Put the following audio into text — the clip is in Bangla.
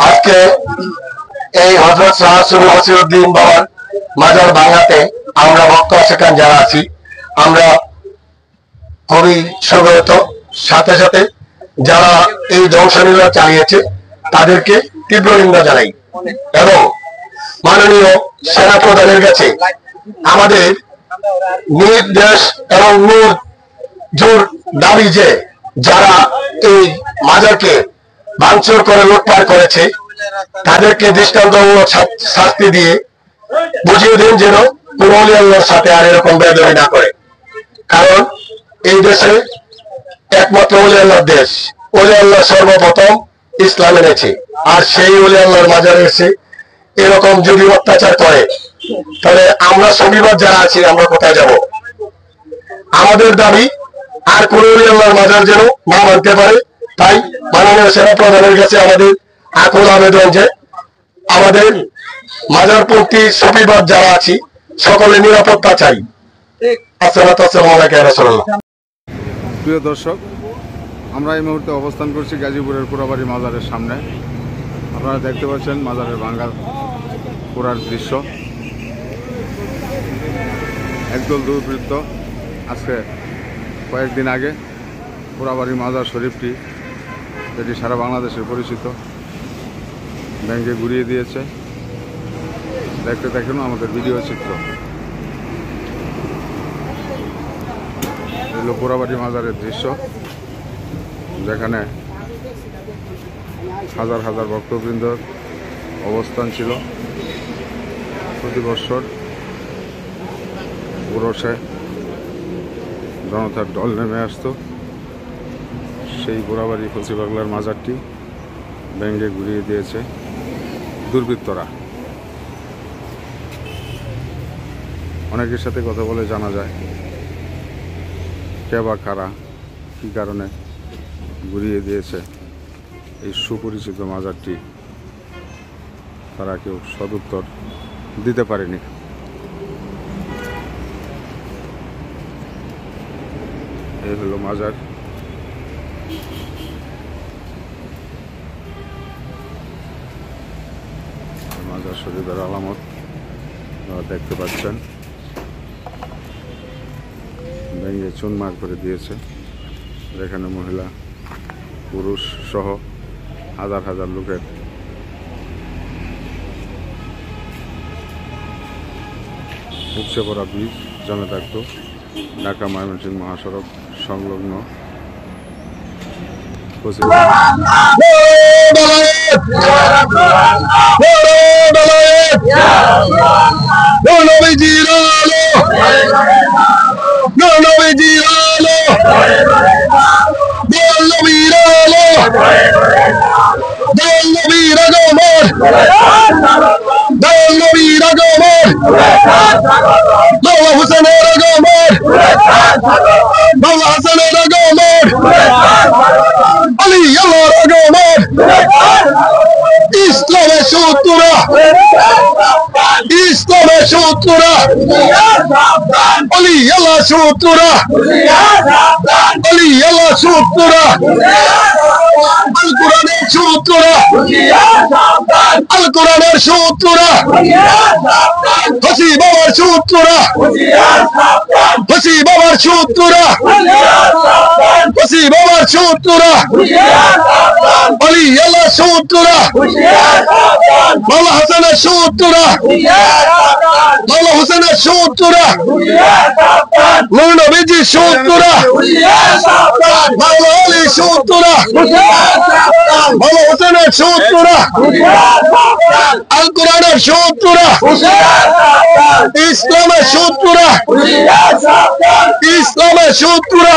আজকে এই হযরত শাহ সুফি বসিরউদ্দিন বাবার মাজার ভাঙাতে আমরা ভক্ত সেখান যারা আছি আমরা খুবই স্বাগত। সাথে সাথে যারা এই ধ্বংসলীলা চালিয়েছে তাদেরকে তীব্র নিন্দা জানাই এবং মাননীয় সেনা প্রধানের কাছে আমাদের নির্দেশ এবং জোর দাবি যে যারা এই মাজারকে ভাঙচুর করে লুটপাট করেছে তাদেরকে দৃষ্টান্তমূলক শাস্তি দিয়ে বুঝিয়ে দিন যেন কোন ওলি আল্লাহর সাথে আর এরকম বেয়াদবি না করে। কারণ এই দেশে একমাত্র ওলি আল্লাহর দেশ, ওলি আল্লাহ সর্বপ্রথম ইসলাম এনেছে, আর সেই ওলি আল্লাহর মাজারে এসে এরকম যদি অত্যাচার করে তাহলে আমরা শনিবার যারা আছি আমরা কোথায় যাব? আমাদের দাবি আর কোন ওলি আল্লাহর মাজার যেন না মানতে পারে। তাই মাননীয় সেনা প্রধানের কাছে আমাদের আকুল আবেদন যে আমাদের মাজারপন্থী সুফিবাদ যারা আছি সকলে নিরাপত্তা চাই। প্রিয় দর্শক, আমরা এই মুহূর্তে অবস্থান করছি গাজীপুরের পোড়াবাড়ি মাজারের সামনে। আপনারা দেখতে পাচ্ছেন মাজারের ভাঙ্গা পোড়ার দৃশ্য। একদল দুর্বৃত্ত আজকে কয়েকদিন আগে পোড়াবাড়ি মাজার শরীফটি, যেটি সারা বাংলাদেশের পরিচিত, ব্যাংকে ঘুরিয়ে দিয়েছে। দেখতে দেখুন আমাদের ভিডিও চিত্র। এগুলো পোড়াবাড়ি মাজারের দৃশ্য, যেখানে হাজার হাজার ভক্তবৃন্দর অবস্থান ছিল। প্রতি বছর উরসে জনতার ঢল নেমে আসতো। সেই পোড়াবাড়ি ফসি বাংলার মাজারটি ব্যাংকে ঘুরিয়ে দিয়েছে দুর্বৃত্তরা। অনেকের সাথে কথা বলে জানা যায় কে বা কারা কী কারণে ঘুরিয়ে দিয়েছে এই সুপরিচিত মাজারটি, তারা কেউ সদুত্তর দিতে পারেনি। এই হলো মাজার। মাজার শরীফের আলামত আপনারা দেখতে পাচ্ছেন, ভেঙে চুনমার করে দিয়েছে। যেখানে মহিলা পুরুষ সহ হাজার হাজার লোকের উপচে পড়া বীজ জমে থাকত ঢাকা ময়মনসিংহ মহাসড়ক সংলগ্ন ইসলামের শত্রুরা, ইসলামের শত্রুরা, অলি আল্লাহ শত্রুরা, অলি আল্লাহ শত্রুরা, আল কোরআনের শত্রুরা, আল কোরআনের শত্রুরা, ফসি বাবার শত্রুরা, ফসি বাবার শত্রুরা, ফসি বাবার শত্রুরা, অলি আল্লাহ শত্রুরা, মাওলা হাসানের শত্রুরা, মাওলা হোসেনের শত্রুরা, নূর নবীজির শত্রুরা, মাওলা আলীর শত্রুরা, মাওলা হোসেনের শত্রুরা, আল কোরআনের শত্রুরা, ইসলামের শত্রুরা, ইসলামের শত্রুরা,